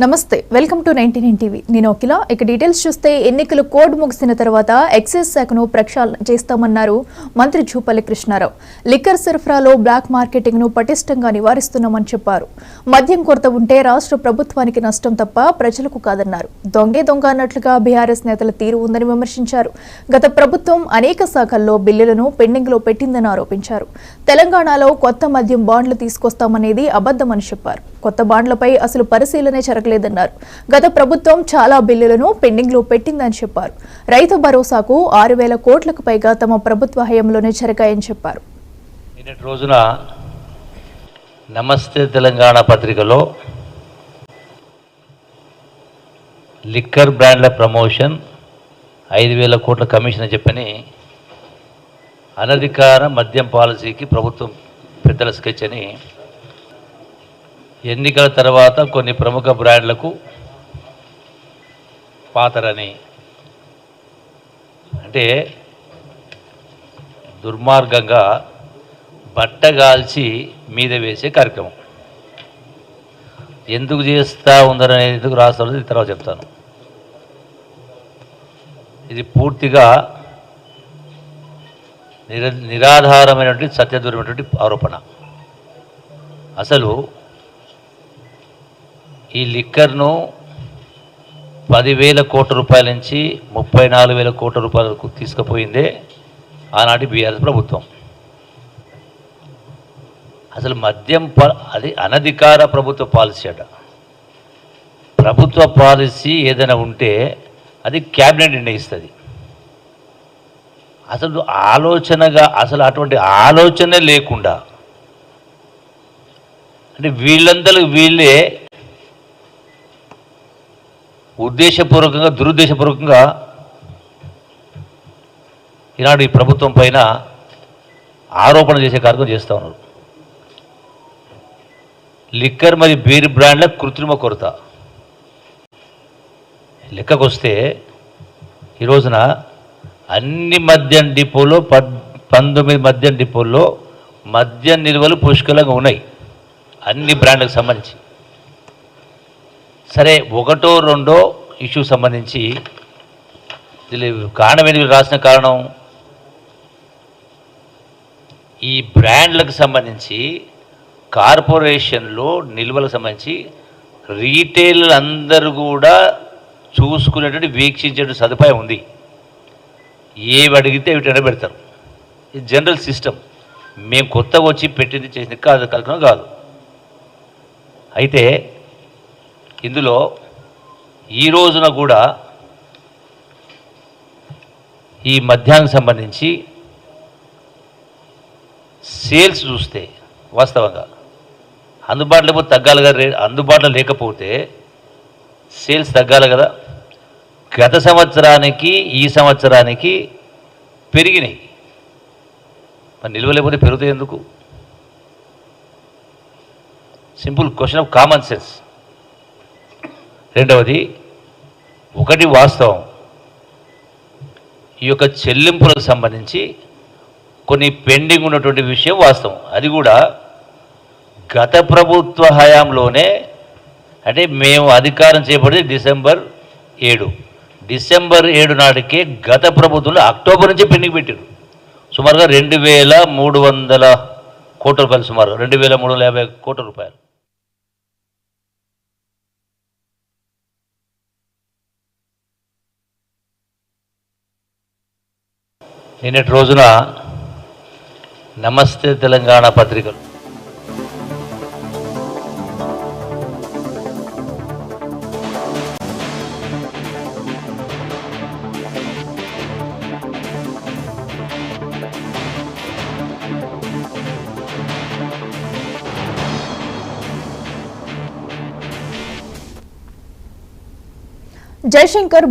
నమస్తే welcome to 99 TV నేను అఖిల ఇక డీటెయిల్స్ చూస్తే ఎన్నికల కోడ్ ముగిసిన తర్వాత ఎక్సైజ్ శాఖను ప్రక్షాళన చేస్తామన్నారు మంత్రి జూపల్లి కృష్ణారావు లిక్కర్ సరఫరాలో బ్లాక్ మార్కెటింగ్ ను పటిష్టంగా నివారిస్తున్నామని చెప్పారు మద్యం కొరత ఉంటే రాష్ట్ర ప్రభుత్వానికి నష్టం తప్ప ప్రజలకు కాదన్నారు దొంగే దొంగ అన్నట్లుగా బీఆర్ఎస్ నేతల తీరు ఉందని విమర్శించారు గత ప్రభుత్వం అనేక శాఖల్లో బిల్లులను పెండింగ్ లో పెట్టిందని ఆరోపించారు తెలంగాణలో కొత్త మద్యం బాండ్లు తీసుకొస్తామనేది అబద్ధమని చెప్పారు కొత్త బాండ్లపై అసలు పరిశీలనే జరగలేదన్నారు గత ప్రభుత్వం చాలా బిల్లులను పెండింగ్ లో పెట్టిందని చెప్పారు రైతు భరోసాకు 6,000 కోట్లకు పైగా తమ ప్రభుత్వ హయాంలోనే జరిగాయని చెప్పారు నిన్నటి రోజున నమస్తే తెలంగాణ పత్రికలో లిక్కర్ బ్రాండ్ల ప్రమోషన్ 5,000 కోట్ల కమిషన్ అని చెప్పని అనధికార మద్యం పాలసీకి ప్రభుత్వం పెద్దల స్కెచ్ అని ఎన్నికల తర్వాత కొన్ని ప్రముఖ బ్రాండ్లకు పాతరని అంటే దుర్మార్గంగా బట్టగాల్చి మీద వేసే కార్యక్రమం ఎందుకు చేస్తూ ఉందనేది ఎందుకు రాస్తారో తర్వాత చెప్తాను. ఇది పూర్తిగా నిరాధారమైనటువంటి సత్యదూరమైనటువంటి ఆరోపణ. అసలు ఈ లిక్కర్ను 10,000 కోట్ల రూపాయల నుంచి 34,000 కోట్ల రూపాయలకు తీసుకుపోయిందే ఆనాటి బీఆర్ఎస్ ప్రభుత్వం. అసలు మద్యం అది అనధికార ప్రభుత్వ పాలసీ అట. ప్రభుత్వ పాలసీ ఏదైనా ఉంటే అది క్యాబినెట్ నిర్ణయిస్తుంది. అసలు అసలు అటువంటి ఆలోచనే లేకుండా అంటే వీళ్ళందరూ వీళ్ళే ఉద్దేశపూర్వకంగా దురుద్దేశపూర్వకంగా ఈనాడు ఈ ప్రభుత్వం పైన ఆరోపణ చేసే కార్యక్రమం చేస్తూ ఉన్నారు. లిక్కర్ మరియు బీర్ బ్రాండ్ల కృత్రిమ కొరత లెక్కకొస్తే ఈ రోజున అన్ని మద్యం డిపోలో 19 మద్యం డిపోల్లో మద్యం నిల్వలు పుష్కలంగా ఉన్నాయి అన్ని బ్రాండ్లకు సంబంధించి. సరే ఒకటో రెండో ఇష్యూ సంబంధించి కారణం ఏంటి రాసిన కారణం ఈ బ్రాండ్లకు సంబంధించి కార్పొరేషన్లో నిల్వలకు సంబంధించి రీటైల్ అందరూ కూడా చూసుకునేటువంటి వీక్షించే సదుపాయం ఉంది. ఏవి అడిగితే అవి ఎండబెడతారు. ఇది జనరల్ సిస్టమ్. మేము కొత్తగా వచ్చి పెట్టింది చేసింది కాదు కలకడం కాదు. అయితే ఇందులో ఈ రోజున కూడా ఈ మద్యానికి సంబంధించి సేల్స్ చూస్తే వాస్తవంగా అందుబాటులో తగ్గాలి కదా. అందుబాటులో లేకపోతే సేల్స్ తగ్గాలి కదా. గత సంవత్సరానికి ఈ సంవత్సరానికి పెరిగినాయి. మరి నిల్వ లేకపోతే పెరుగుతాయి ఎందుకు? Simple question of common sense. రెండవది ఒకటి వాస్తవం ఈ యొక్క చెల్లింపులకు సంబంధించి కొన్ని పెండింగ్ ఉన్నటువంటి విషయం వాస్తవం. అది కూడా గత ప్రభుత్వ హయాంలోనే అంటే మేము అధికారం చేపట్టి డిసెంబర్ 7 నాటికే గత ప్రభుత్వంలో అక్టోబర్ నుంచి పెండింగ్ పెట్టారు. సుమారుగా 2,300 కోట్ల రూపాయలు, సుమారుగా 2,350 కోట్ల రూపాయలు. నిన్నటి రోజున నమస్తే తెలంగాణ పత్రికలు జయశంకర్